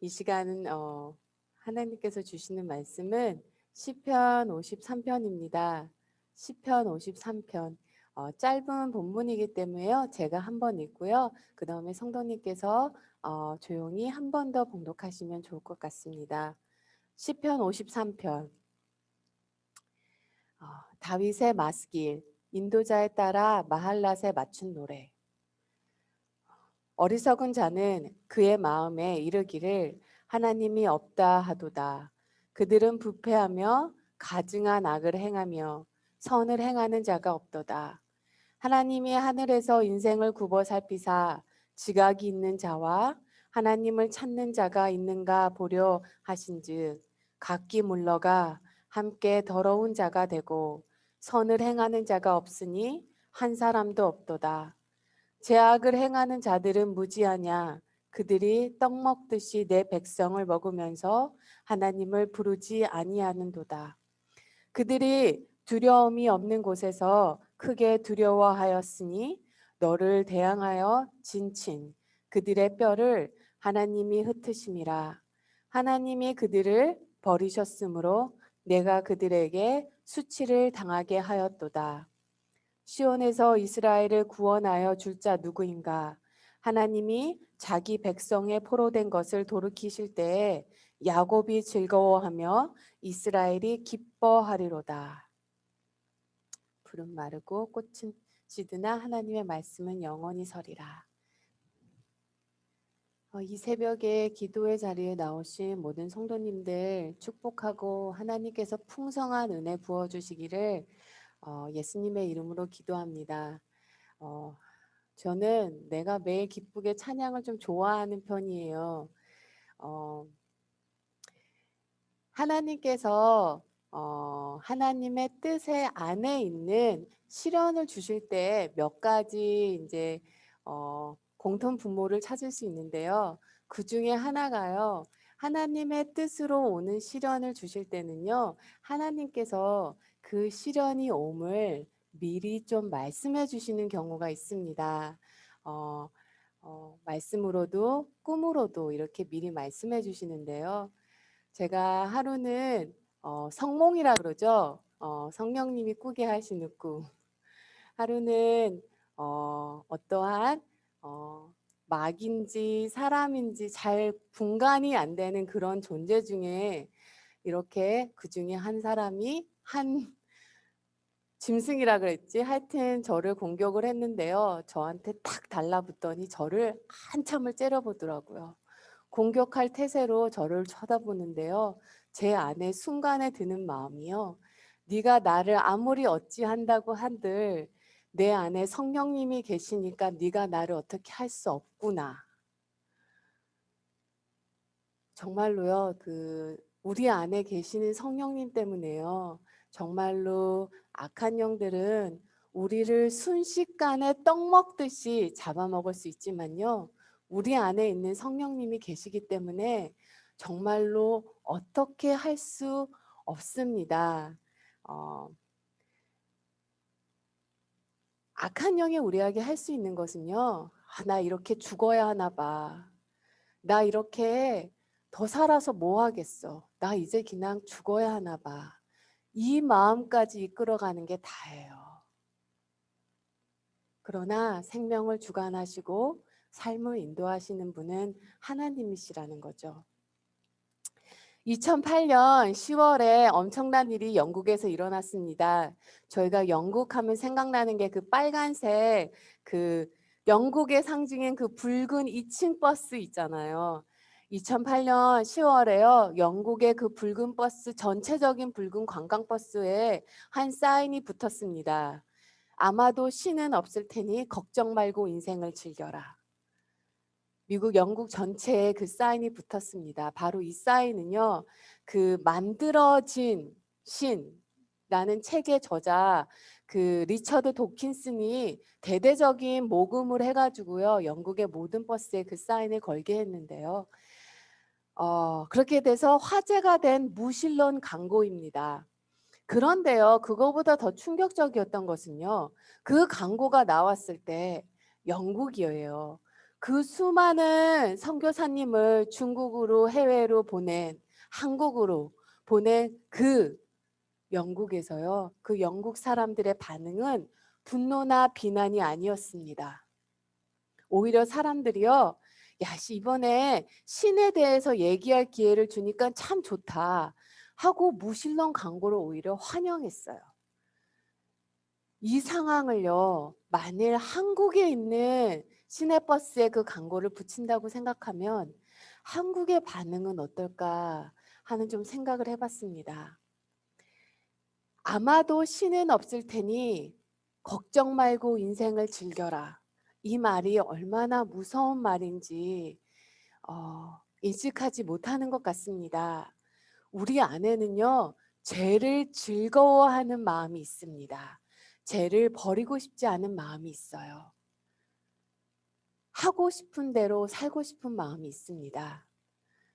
이 시간은 하나님께서 주시는 말씀은 시편 53편입니다. 시편 53편. 짧은 본문이기 때문에요. 제가 한번 읽고요. 그 다음에 성도님께서 조용히 한 번 더 봉독하시면 좋을 것 같습니다. 시편 53편. 다윗의 마스길, 인도자에 따라 마할랏에 맞춘 노래. 어리석은 자는 그의 마음에 이르기를 하나님이 없다 하도다. 그들은 부패하며 가증한 악을 행하며 선을 행하는 자가 없도다. 하나님이 하늘에서 인생을 굽어 살피사 지각이 있는 자와 하나님을 찾는 자가 있는가 보려 하신즉 각기 물러가 함께 더러운 자가 되고 선을 행하는 자가 없으니 한 사람도 없도다. 죄악을 행하는 자들은 무지하냐? 그들이 떡 먹듯이 내 백성을 먹으면서 하나님을 부르지 아니하는도다. 그들이 두려움이 없는 곳에서 크게 두려워하였으니 너를 대항하여 진친 그들의 뼈를 하나님이 흩으심이라. 하나님이 그들을 버리셨으므로 내가 그들에게 수치를 당하게 하였도다. 시온에서 이스라엘을 구원하여 줄 자 누구인가? 하나님이 자기 백성의 포로된 것을 돌이키실 때에 야곱이 즐거워하며 이스라엘이 기뻐하리로다. 푸른 마르고 꽃은 시드나 하나님의 말씀은 영원히 서리라. 이 새벽에 기도의 자리에 나오신 모든 성도님들 축복하고 하나님께서 풍성한 은혜 부어주시기를 예수님의 이름으로 기도합니다. 저는 내가 매일 기쁘게 찬양을 좀 좋아하는 편이에요. 어, 하나님께서 하나님의 뜻의 안에 있는 시련을 주실 때 몇 가지 이제 공통 분모를 찾을 수 있는데요. 그 중에 하나가요. 하나님의 뜻으로 오는 시련을 주실 때는요. 하나님께서 그 시련이 옴을 미리 좀 말씀해 주시는 경우가 있습니다. 말씀으로도 꿈으로도 이렇게 미리 말씀해 주시는데요. 제가 하루는 성몽이라 그러죠. 성령님이 꾸게 하시는 꿈. 하루는 어떠한 막인지 사람인지 잘 분간이 안 되는 그런 존재 중에 이렇게 그 중에 한 사람이 한 짐승이라 그랬지. 하여튼 저를 공격을 했는데요. 저한테 탁 달라붙더니 저를 한참을 째려보더라고요. 공격할 태세로 저를 쳐다보는데요. 제 안에 순간에 드는 마음이요. 네가 나를 아무리 어찌한다고 한들 내 안에 성령님이 계시니까 네가 나를 어떻게 할 수 없구나. 정말로요. 우리 안에 계시는 성령님 때문에요. 정말로 악한 영들은 우리를 순식간에 떡 먹듯이 잡아먹을 수 있지만요. 우리 안에 있는 성령님이 계시기 때문에 정말로 어떻게 할 수 없습니다. 어, 악한 영이 우리에게 할 수 있는 것은요. 나 이렇게 죽어야 하나 봐. 나 이렇게 더 살아서 뭐 하겠어. 나 이제 그냥 죽어야 하나 봐. 이 마음까지 이끌어가는 게 다예요. 그러나 생명을 주관하시고 삶을 인도하시는 분은 하나님이시라는 거죠. 2008년 10월에 엄청난 일이 영국에서 일어났습니다. 저희가 영국 하면 생각나는 게 그 빨간색 영국의 상징인 그 붉은 2층 버스 있잖아요. 2008년 10월에요. 영국의 그 붉은 버스, 전체적인 붉은 관광버스에 한 사인이 붙었습니다. 아마도 신은 없을 테니 걱정 말고 인생을 즐겨라. 미국, 영국 전체에 그 사인이 붙었습니다. 바로 이 사인은요, 그 만들어진 신라는 책의 저자 리처드 도킨슨이 대대적인 모금을 해가지고요, 영국의 모든 버스에 그 사인을 걸게 했는데요. 그렇게 돼서 화제가 된 무신론 광고입니다. 그런데요, 그거보다 더 충격적이었던 것은요, 그 광고가 나왔을 때 영국이에요. 그 수많은 선교사님을 중국으로 해외로 보낸 한국으로 보낸 그 영국에서요. 그 영국 사람들의 반응은 분노나 비난이 아니었습니다. 오히려 사람들이요. 야, 이번에 신에 대해서 얘기할 기회를 주니까 참 좋다 하고 무신론 광고를 오히려 환영했어요. 이 상황을요. 만일 한국에 있는 시내버스에 그 광고를 붙인다고 생각하면 한국의 반응은 어떨까 하는 좀 생각을 해봤습니다. 아마도 신은 없을 테니 걱정 말고 인생을 즐겨라. 이 말이 얼마나 무서운 말인지 인식하지 못하는 것 같습니다. 우리 안에는요, 죄를 즐거워하는 마음이 있습니다. 죄를 버리고 싶지 않은 마음이 있어요. 하고 싶은 대로 살고 싶은 마음이 있습니다.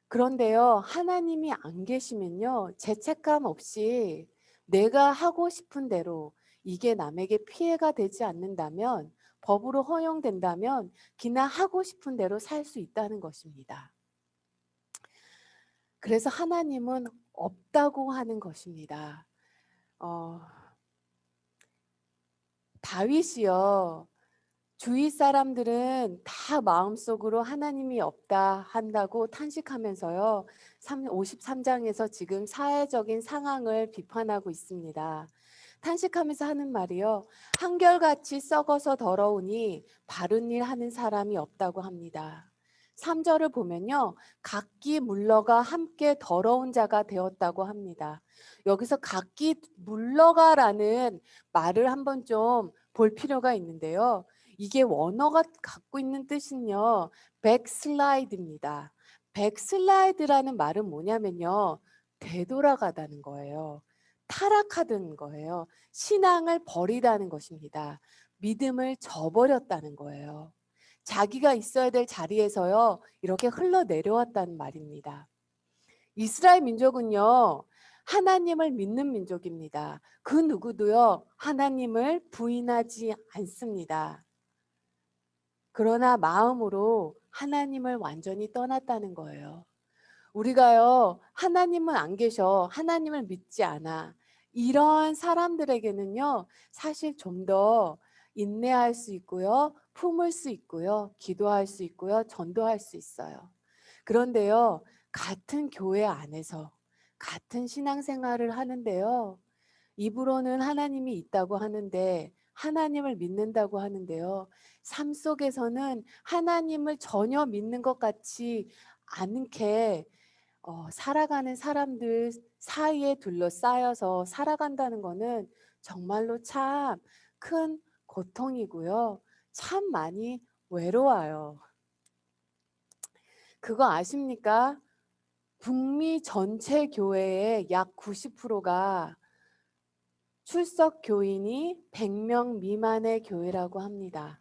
그런데요, 하나님이 안 계시면요, 죄책감 없이 내가 하고 싶은 대로 이게 남에게 피해가 되지 않는다면, 법으로 허용된다면 그냥 하고 싶은 대로 살 수 있다는 것입니다. 그래서 하나님은 없다고 하는 것입니다. 다윗이요. 주위 사람들은 다 마음속으로 하나님이 없다 한다고 탄식하면서요. 53장에서 지금 사회적인 상황을 비판하고 있습니다. 탄식하면서 하는 말이요. 한결같이 썩어서 더러우니 바른 일 하는 사람이 없다고 합니다. 3절을 보면요. 각기 물러가 함께 더러운 자가 되었다고 합니다. 여기서 각기 물러가라는 말을 한번 좀 볼 필요가 있는데요. 이게 원어가 갖고 있는 뜻은요. 백슬라이드입니다. 백슬라이드라는 말은 뭐냐면요. 되돌아가다는 거예요. 타락하다는 거예요. 신앙을 버리다는 것입니다. 믿음을 저버렸다는 거예요. 자기가 있어야 될 자리에서요. 이렇게 흘러내려왔다는 말입니다. 이스라엘 민족은요. 하나님을 믿는 민족입니다. 그 누구도요. 하나님을 부인하지 않습니다. 그러나 마음으로 하나님을 완전히 떠났다는 거예요. 우리가요, 하나님은 안 계셔. 하나님을 믿지 않아. 이런 사람들에게는요, 사실 좀 더 인내할 수 있고요, 품을 수 있고요, 기도할 수 있고요, 전도할 수 있어요. 그런데요, 같은 교회 안에서 같은 신앙생활을 하는데요, 입으로는 하나님이 있다고 하는데 하나님을 믿는다고 하는데요. 삶 속에서는 하나님을 전혀 믿는 것 같지 않게 살아가는 사람들 사이에 둘러싸여서 살아간다는 거는 정말로 참 큰 고통이고요. 참 많이 외로워요. 그거 아십니까? 북미 전체 교회의 약 90%가 출석 교인이 100명 미만의 교회라고 합니다.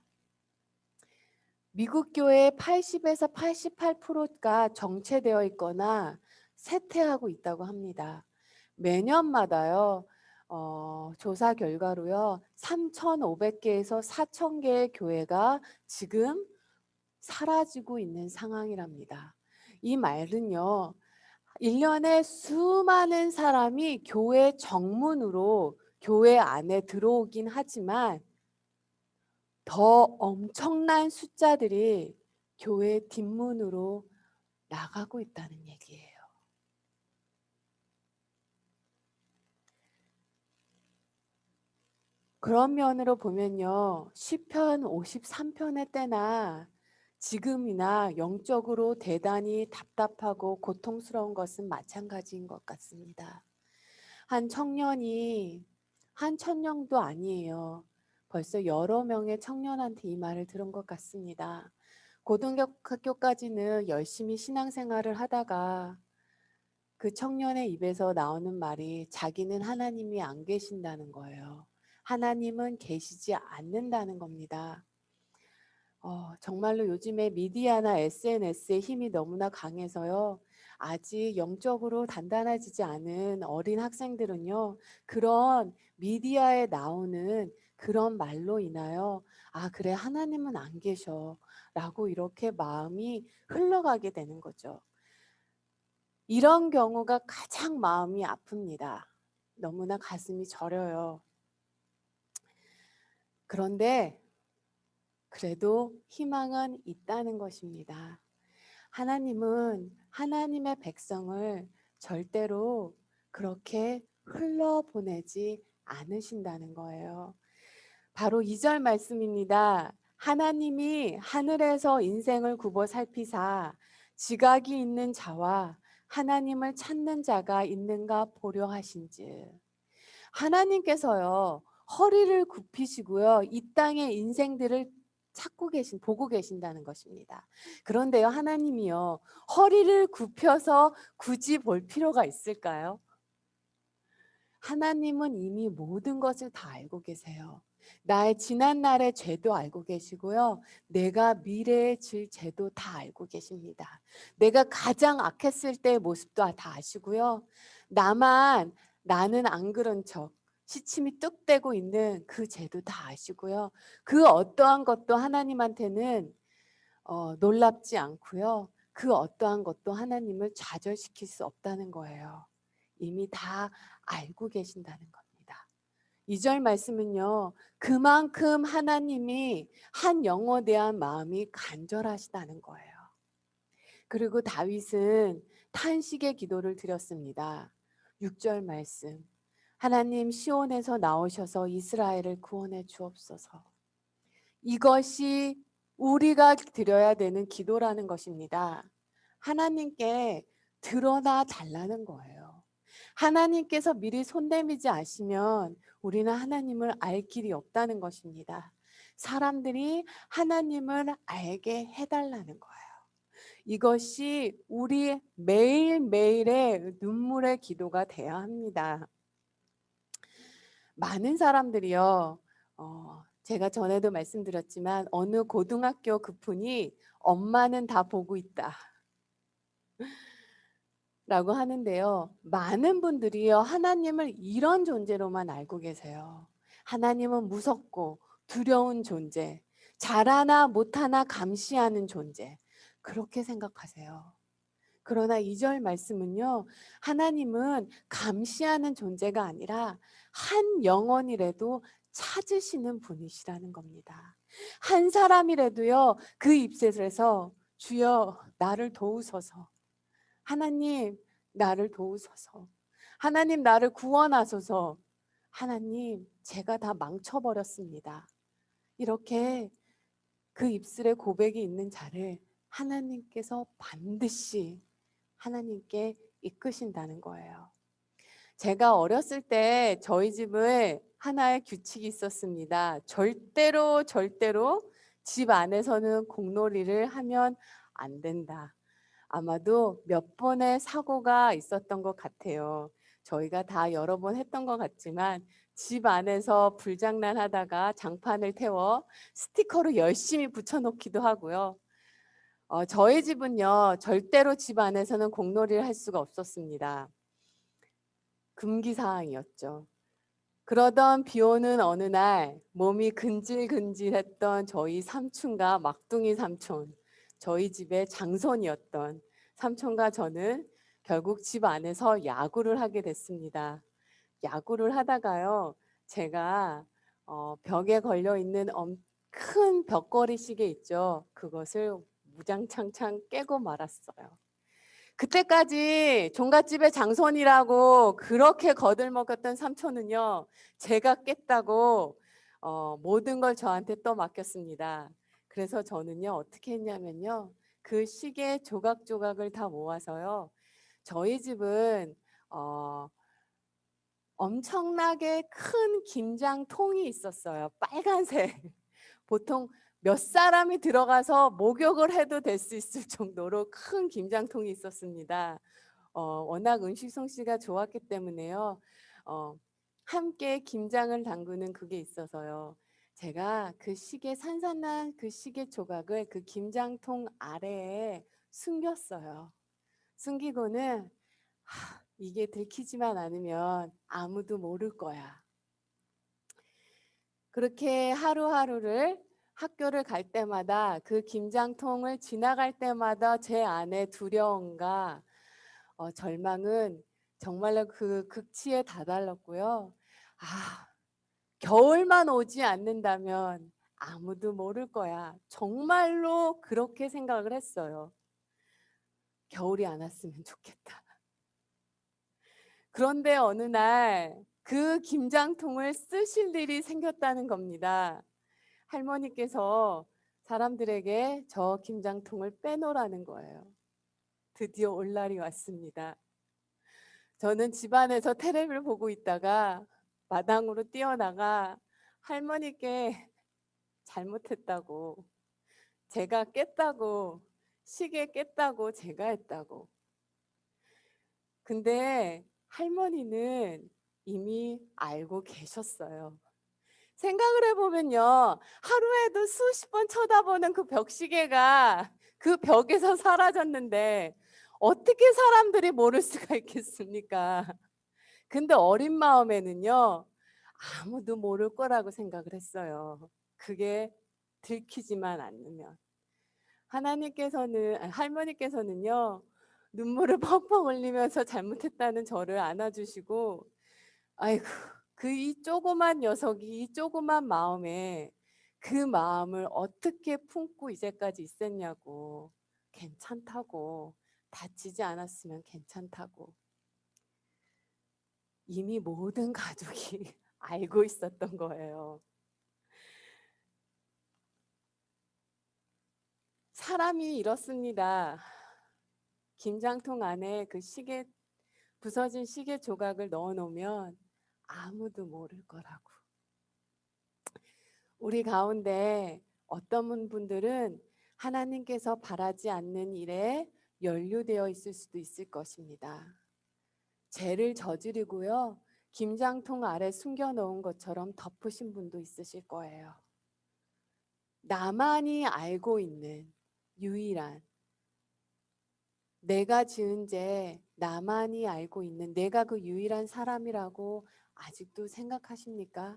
미국 교회의 80에서 88%가 정체되어 있거나 쇠퇴하고 있다고 합니다. 매년마다요. 조사 결과로요. 3,500개에서 4,000개의 교회가 지금 사라지고 있는 상황이랍니다. 이 말은요. 1년에 수많은 사람이 교회 정문으로 교회 안에 들어오긴 하지만 더 엄청난 숫자들이 교회 뒷문으로 나가고 있다는 얘기예요. 그런 면으로 보면요. 시편 53편의 때나 지금이나 영적으로 대단히 답답하고 고통스러운 것은 마찬가지인 것 같습니다. 한 청년이 한 청년도 아니에요. 벌써 여러 명의 청년한테 이 말을 들은 것 같습니다. 고등학교까지는 열심히 신앙생활을 하다가 그 청년의 입에서 나오는 말이 자기는 하나님이 안 계신다는 거예요. 하나님은 계시지 않는다는 겁니다. 정말로 요즘에 미디어나 SNS의 힘이 너무나 강해서요. 아직 영적으로 단단해지지 않은 어린 학생들은요. 그런 미디어에 나오는 그런 말로 인하여 아 그래 하나님은 안 계셔 라고 이렇게 마음이 흘러가게 되는 거죠. 이런 경우가 가장 마음이 아픕니다. 너무나 가슴이 저려요. 그런데 그래도 희망은 있다는 것입니다. 하나님은 하나님의 백성을 절대로 그렇게 흘러보내지 않으신다는 거예요. 바로 2절 말씀입니다. 하나님이 하늘에서 인생을 굽어 살피사 지각이 있는 자와 하나님을 찾는 자가 있는가 보려 하신즉. 하나님께서요 허리를 굽히시고요 이 땅의 인생들을 보고 계신다는 것입니다. 그런데요 하나님이요 허리를 굽혀서 굳이 볼 필요가 있을까요? 하나님은 이미 모든 것을 다 알고 계세요. 나의 지난 날의 죄도 알고 계시고요. 내가 미래에 질 죄도 다 알고 계십니다. 내가 가장 악했을 때의 모습도 다 아시고요. 나는 안 그런 척 시침이 뚝 떼고 있는 그 죄도 다 아시고요. 그 어떠한 것도 하나님한테는 놀랍지 않고요. 그 어떠한 것도 하나님을 좌절시킬 수 없다는 거예요. 이미 다 알고 계신다는 겁니다. 2절 말씀은요. 그만큼 하나님이 한 영혼에 대한 마음이 간절하시다는 거예요. 그리고 다윗은 탄식의 기도를 드렸습니다. 6절 말씀. 하나님 시온에서 나오셔서 이스라엘을 구원해 주옵소서. 이것이 우리가 드려야 되는 기도라는 것입니다. 하나님께 드러나 달라는 거예요. 하나님께서 미리 손대미지 아시면 우리는 하나님을 알 길이 없다는 것입니다. 사람들이 하나님을 알게 해달라는 거예요. 이것이 우리 매일매일의 눈물의 기도가 되어야 합니다. 많은 사람들이요, 제가 전에도 말씀드렸지만 어느 고등학교 그분이 엄마는 다 보고 있다 라고 하는데요. 많은 분들이요 하나님을 이런 존재로만 알고 계세요. 하나님은 무섭고 두려운 존재, 잘하나 못하나 감시하는 존재, 그렇게 생각하세요. 그러나 2절 말씀은요 하나님은 감시하는 존재가 아니라 한 영혼이라도 찾으시는 분이시라는 겁니다. 한 사람이라도요 그 입술에서 주여 나를 도우소서, 하나님 나를 도우소서, 하나님 나를 구원하소서, 하나님 제가 다 망쳐버렸습니다, 이렇게 그 입술에 고백이 있는 자를 하나님께서 반드시 하나님께 이끄신다는 거예요. 제가 어렸을 때 저희 집에 하나의 규칙이 있었습니다. 절대로 집 안에서는 공놀이를 하면 안 된다. 아마도 몇 번의 사고가 있었던 것 같아요. 저희가 다 여러 번 했던 것 같지만 집 안에서 불장난 하다가 장판을 태워 스티커로 열심히 붙여놓기도 하고요. 저희 집은요 절대로 집 안에서는 공놀이를 할 수가 없었습니다. 금기사항이었죠. 그러던 비 오는 어느 날 몸이 근질근질했던 저희 삼촌과 막둥이 삼촌, 저희 집의 장손이었던 삼촌과 저는 결국 집 안에서 야구를 하게 됐습니다. 야구를 하다가요 제가 벽에 걸려있는 큰 벽걸이 시계 있죠. 그것을 무장창창 깨고 말았어요. 그때까지 종갓집의 장손이라고 그렇게 거들먹었던 삼촌은요 제가 깼다고 모든 걸 저한테 또 맡겼습니다. 그래서 저는요 어떻게 했냐면요 그 시계 조각조각을 다 모아서요 저희 집은 엄청나게 큰 김장통이 있었어요. 빨간색. 보통 몇 사람이 들어가서 목욕을 해도 될 수 있을 정도로 큰 김장통이 있었습니다. 워낙 음식 솜씨가 좋았기 때문에요. 함께 김장을 담그는 그게 있어서요. 제가 그 시계 산산한 그 시계 조각을 그 김장통 아래에 숨겼어요. 숨기고는 이게 들키지만 않으면 아무도 모를 거야. 그렇게 하루하루를 학교를 갈 때마다 그 김장통을 지나갈 때마다 제 안에 두려움과 절망은 정말로 그 극치에 다다랐고요. 아, 겨울만 오지 않는다면 아무도 모를 거야. 정말로 그렇게 생각을 했어요. 겨울이 안 왔으면 좋겠다. 그런데 어느 날 그 김장통을 쓰실 일이 생겼다는 겁니다. 할머니께서 사람들에게 저 김장통을 빼놓으라는 거예요. 드디어 올 날이 왔습니다. 저는 집안에서 테레비를 보고 있다가 마당으로 뛰어나가 할머니께 잘못했다고, 제가 깼다고, 시계 깼다고 제가 했다고. 근데 할머니는 이미 알고 계셨어요. 생각을 해보면요, 하루에도 수십 번 쳐다보는 그 벽시계가 그 벽에서 사라졌는데 어떻게 사람들이 모를 수가 있겠습니까? 근데 어린 마음에는요, 아무도 모를 거라고 생각을 했어요. 그게 들키지만 않으면. 할머니께서는요, 눈물을 펑펑 흘리면서 잘못했다는 저를 안아주시고, 아이고, 그 이 조그만 녀석이 이 조그만 마음에 그 마음을 어떻게 품고 이제까지 있었냐고, 괜찮다고, 다치지 않았으면 괜찮다고. 이미 모든 가족이 알고 있었던 거예요. 사람이 이렇습니다. 김장통 안에 그 부서진 시계 조각을 넣어 놓으면 아무도 모를 거라고. 우리 가운데 어떤 분들은 하나님께서 바라지 않는 일에 연루되어 있을 수도 있을 것입니다. 죄를 저지르고요, 김장통 아래 숨겨놓은 것처럼 덮으신 분도 있으실 거예요. 나만이 알고 있는 유일한, 내가 지은 죄 나만이 알고 있는, 내가 그 유일한 사람이라고 아직도 생각하십니까?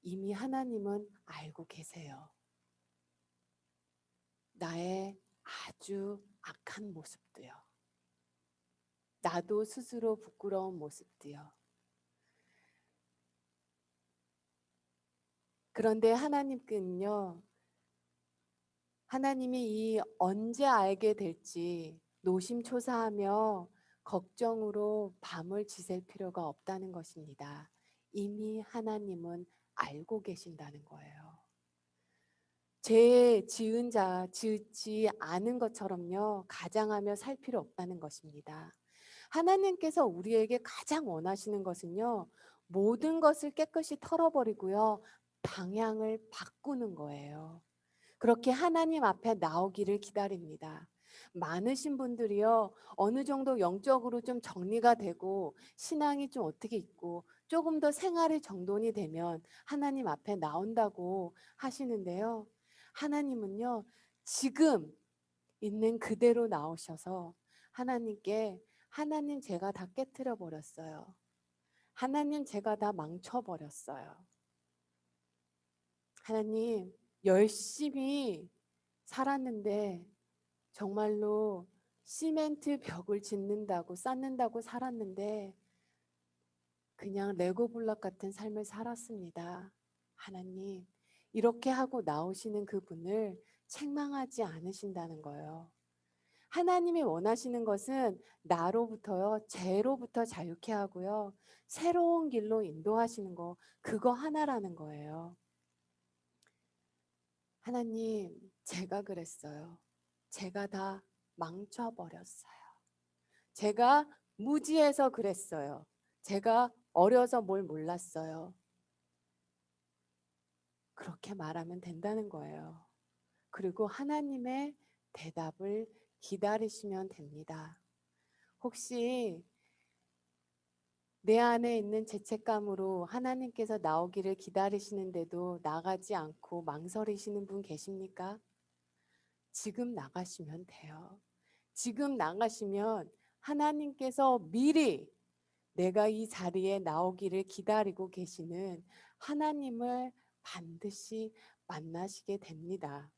이미 하나님은 알고 계세요. 나의 아주 악한 모습도요. 나도 스스로 부끄러운 모습도요. 그런데 하나님께는요, 하나님이 이 언제 알게 될지 노심초사하며 걱정으로 밤을 지샐 필요가 없다는 것입니다. 이미 하나님은 알고 계신다는 거예요. 죄 지은 자 짓지 않은 것처럼요, 가장하며 살 필요 없다는 것입니다. 하나님께서 우리에게 가장 원하시는 것은요, 모든 것을 깨끗이 털어버리고요, 방향을 바꾸는 거예요. 그렇게 하나님 앞에 나오기를 기다립니다. 많으신 분들이요, 어느 정도 영적으로 좀 정리가 되고 신앙이 좀 어떻게 있고 조금 더 생활이 정돈이 되면 하나님 앞에 나온다고 하시는데요. 하나님은요, 지금 있는 그대로 나오셔서 하나님께, 하나님 제가 다 깨트려 버렸어요. 하나님 제가 다 망쳐 버렸어요. 하나님 열심히 살았는데 정말로 시멘트 벽을 짓는다고 쌓는다고 살았는데 그냥 레고 블록 같은 삶을 살았습니다. 하나님, 이렇게 하고 나오시는 그분을 책망하지 않으신다는 거예요. 하나님이 원하시는 것은 나로부터요, 죄로부터 자유케 하고요, 새로운 길로 인도하시는 거, 그거 하나라는 거예요. 하나님, 제가 그랬어요. 제가 다 망쳐버렸어요. 제가 무지해서 그랬어요. 제가 어려서 뭘 몰랐어요. 그렇게 말하면 된다는 거예요. 그리고 하나님의 대답을 기다리시면 됩니다. 혹시 내 안에 있는 죄책감으로 하나님께서 나오기를 기다리시는데도 나가지 않고 망설이시는 분 계십니까? 지금 나가시면 돼요. 지금 나가시면 하나님께서 미리 내가 이 자리에 나오기를 기다리고 계시는 하나님을 반드시 만나시게 됩니다.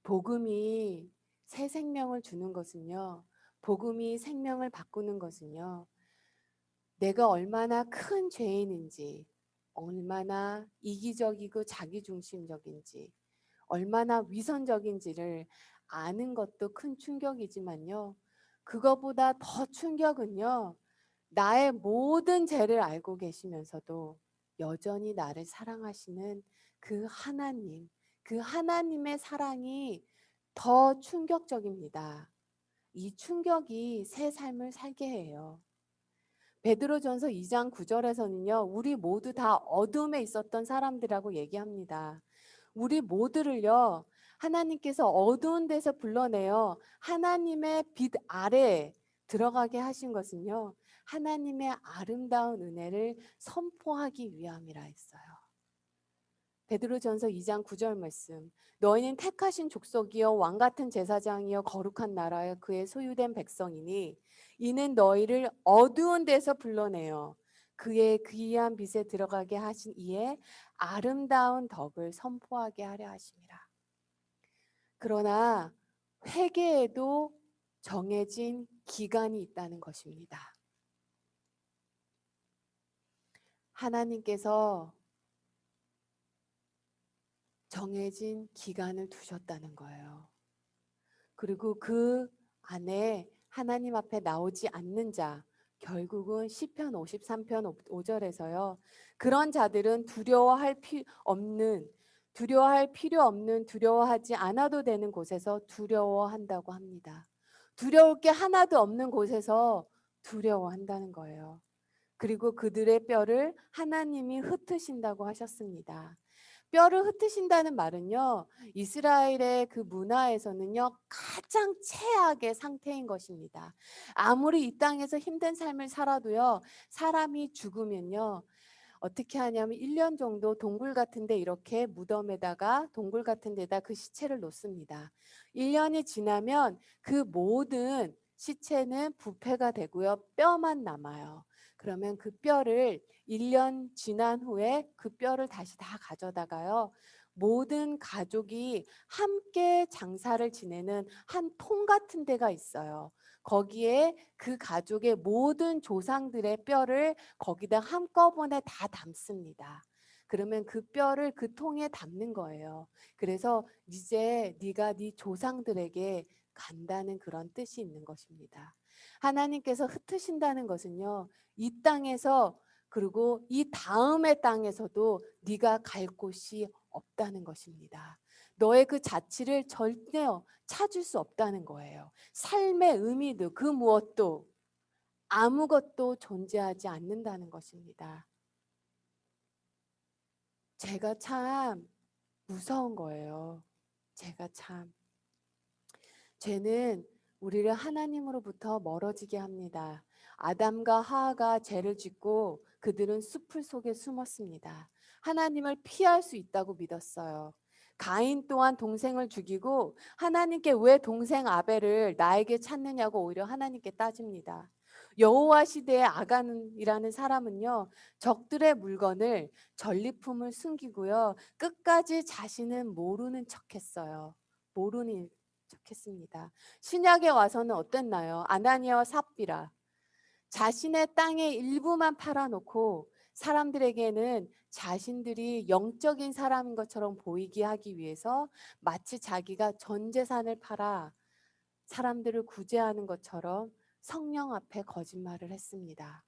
복음이 새 생명을 주는 것은요, 복음이 생명을 바꾸는 것은요, 내가 얼마나 큰 죄인인지, 얼마나 이기적이고 자기중심적인지, 얼마나 위선적인지를 아는 것도 큰 충격이지만요, 그것보다 더 충격은요, 나의 모든 죄를 알고 계시면서도 여전히 나를 사랑하시는 그 하나님, 그 하나님의 사랑이 더 충격적입니다. 이 충격이 새 삶을 살게 해요. 베드로전서 2장 9절에서는요. 우리 모두 다 어둠에 있었던 사람들이라고 얘기합니다. 우리 모두를요. 하나님께서 어두운 데서 불러내어 하나님의 빛 아래 들어가게 하신 것은요. 하나님의 아름다운 은혜를 선포하기 위함이라 했어요. 베드로전서 2장 9절 말씀. 너희는 택하신 족속이요 왕 같은 제사장이요 거룩한 나라여 그의 소유된 백성이니 이는 너희를 어두운 데서 불러내어 그의 귀한 빛에 들어가게 하신 이의 아름다운 덕을 선포하게 하려 하심이라. 그러나 회개에도 정해진 기간이 있다는 것입니다. 하나님께서 정해진 기간을 두셨다는 거예요. 그리고 그 안에 하나님 앞에 나오지 않는 자, 결국은 시편 53편 5절에서요. 그런 자들은 두려워할 필요 없는 두려워하지 않아도 되는 곳에서 두려워한다고 합니다. 두려울 게 하나도 없는 곳에서 두려워한다는 거예요. 그리고 그들의 뼈를 하나님이 흩으신다고 하셨습니다. 뼈를 흩으신다는 말은요, 이스라엘의 그 문화에서는요, 가장 최악의 상태인 것입니다. 아무리 이 땅에서 힘든 삶을 살아도요, 사람이 죽으면요, 어떻게 하냐면 1년 정도 동굴 같은데 이렇게 무덤에다가 동굴 같은 데다 그 시체를 놓습니다. 1년이 지나면 그 모든 시체는 부패가 되고요, 뼈만 남아요. 그러면 그 뼈를 1년 지난 후에 그 뼈를 다시 다 가져다가요. 모든 가족이 함께 장사를 지내는 한 통 같은 데가 있어요. 거기에 그 가족의 모든 조상들의 뼈를 거기다 한꺼번에 다 담습니다. 그러면 그 뼈를 그 통에 담는 거예요. 그래서 이제 네가 네 조상들에게 간다는 그런 뜻이 있는 것입니다. 하나님께서 흩으신다는 것은요. 이 땅에서 그리고 이 다음의 땅에서도 네가 갈 곳이 없다는 것입니다. 너의 그 자취를 절대 찾을 수 없다는 거예요. 삶의 의미도 그 무엇도 아무것도 존재하지 않는다는 것입니다. 제가 참 무서운 거예요. 제가 참. 죄는 우리를 하나님으로부터 멀어지게 합니다. 아담과 하하가 죄를 짓고 그들은 숲을 속에 숨었습니다. 하나님을 피할 수 있다고 믿었어요. 가인 또한 동생을 죽이고 하나님께 왜 동생 아벨을 나에게 찾느냐고 오히려 하나님께 따집니다. 여호와 시대의 아간이라는 사람은요, 적들의 물건을 전리품을 숨기고요, 끝까지 자신은 모르는 척했어요. 모르는 척했습니다. 신약에 와서는 어땠나요? 아나니아와 삽비라 자신의 땅의 일부만 팔아놓고 사람들에게는 자신들이 영적인 사람인 것처럼 보이게 하기 위해서 마치 자기가 전 재산을 팔아 사람들을 구제하는 것처럼 성령 앞에 거짓말을 했습니다.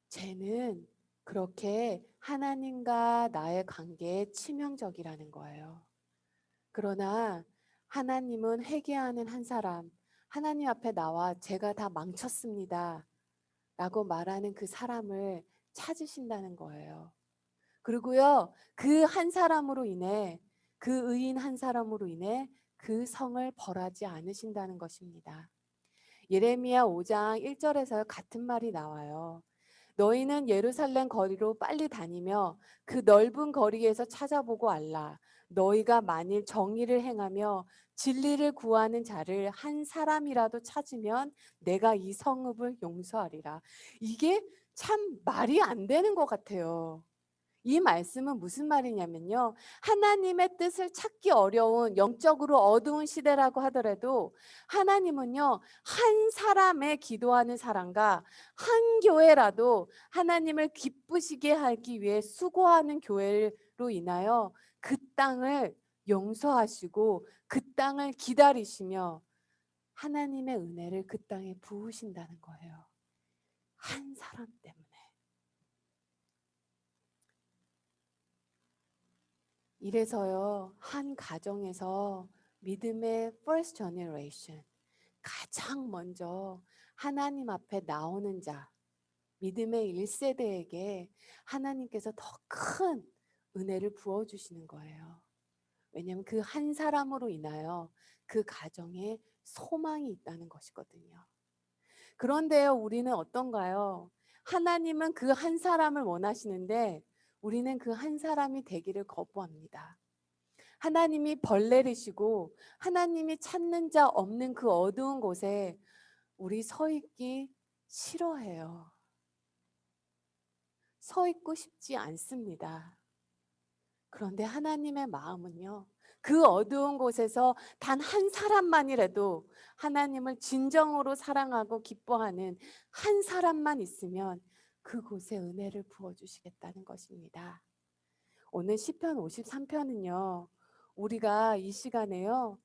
죄는 그렇게 하나님과 나의 관계에 치명적이라는 거예요. 그러나 하나님은 회개하는 한 사람, 하나님 앞에 나와 제가 다 망쳤습니다. 라고 말하는 그 사람을 찾으신다는 거예요. 그리고요, 그 한 사람으로 인해, 그 의인 한 사람으로 인해 그 성을 벌하지 않으신다는 것입니다. 예레미야 5장 1절에서 같은 말이 나와요. 너희는 예루살렘 거리로 빨리 다니며 그 넓은 거리에서 찾아보고 알라. 너희가 만일 정의를 행하며 진리를 구하는 자를 한 사람이라도 찾으면 내가 이 성읍을 용서하리라. 이게 참 말이 안 되는 것 같아요. 이 말씀은 무슨 말이냐면요. 하나님의 뜻을 찾기 어려운 영적으로 어두운 시대라고 하더라도 하나님은요, 한 사람의 기도하는 사람과 한 교회라도 하나님을 기쁘시게 하기 위해 수고하는 교회로 인하여 그 땅을 용서하시고 그 땅을 기다리시며 하나님의 은혜를 그 땅에 부으신다는 거예요. 한 사람 때문에. 이래서요, 한 가정에서 믿음의 first generation, 가장 먼저 하나님 앞에 나오는 자, 믿음의 1세대에게 하나님께서 더 큰 은혜를 부어주시는 거예요. 왜냐하면 그 한 사람으로 인하여 그 가정에 소망이 있다는 것이거든요. 그런데요, 우리는 어떤가요? 하나님은 그 한 사람을 원하시는데 우리는 그 한 사람이 되기를 거부합니다. 하나님이 벌 내리시고 하나님이 찾는 자 없는 그 어두운 곳에 우리 서 있기 싫어해요. 서 있고 싶지 않습니다. 그런데 하나님의 마음은요, 그 어두운 곳에서 단 한 사람만이라도 하나님을 진정으로 사랑하고 기뻐하는 한 사람만 있으면 그곳에 은혜를 부어주시겠다는 것입니다. 오늘 시편 53편은요, 우리가 이 시간에요,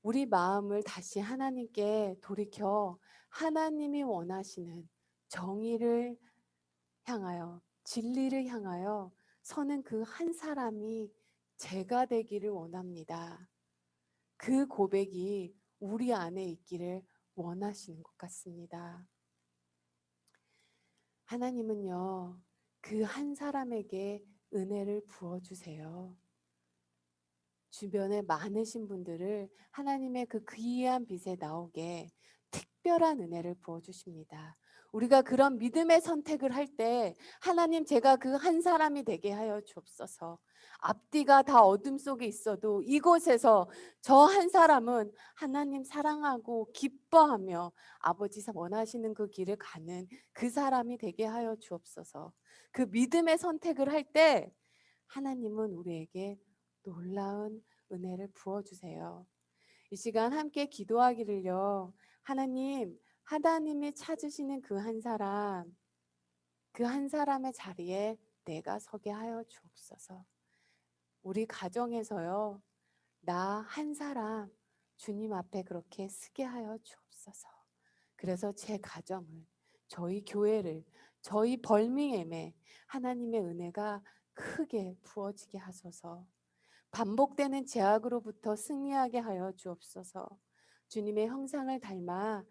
우리 마음을 다시 하나님께 돌이켜 하나님이 원하시는 정의를 향하여, 진리를 향하여 서는 그 한 사람이 제가 되기를 원합니다. 그 고백이 우리 안에 있기를 원하시는 것 같습니다. 하나님은요, 그 한 사람에게 은혜를 부어주세요. 주변에 많으신 분들을 하나님의 그 귀한 빛에 나오게 특별한 은혜를 부어주십니다. 우리가 그런 믿음의 선택을 할 때 하나님, 제가 그 한 사람이 되게 하여 주옵소서. 앞뒤가 다 어둠 속에 있어도 이곳에서 저 한 사람은 하나님 사랑하고 기뻐하며 아버지 원하시는 그 길을 가는 그 사람이 되게 하여 주옵소서. 그 믿음의 선택을 할 때 하나님은 우리에게 놀라운 은혜를 부어주세요. 이 시간 함께 기도하기를요. 하나님이 찾으시는 그 한 사람, 그 한 사람의 자리에 내가 서게 하여 주옵소서. 우리 가정에서요, 나 한 사람 주님 앞에 그렇게 서게 하여 주옵소서. 그래서 제 가정을, 저희 교회를, 저희 벌밍엠에 하나님의 은혜가 크게 부어지게 하소서. 반복되는 제약으로부터 승리하게 하여 주옵소서. 주님의 형상을 닮아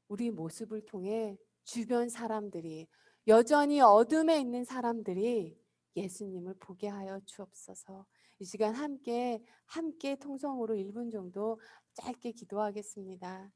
우리 모습을 통해 주변 사람들이, 여전히 어둠에 있는 사람들이 예수님을 보게 하여 주옵소서. 이 시간 함께 통성으로 1분 정도 짧게 기도하겠습니다.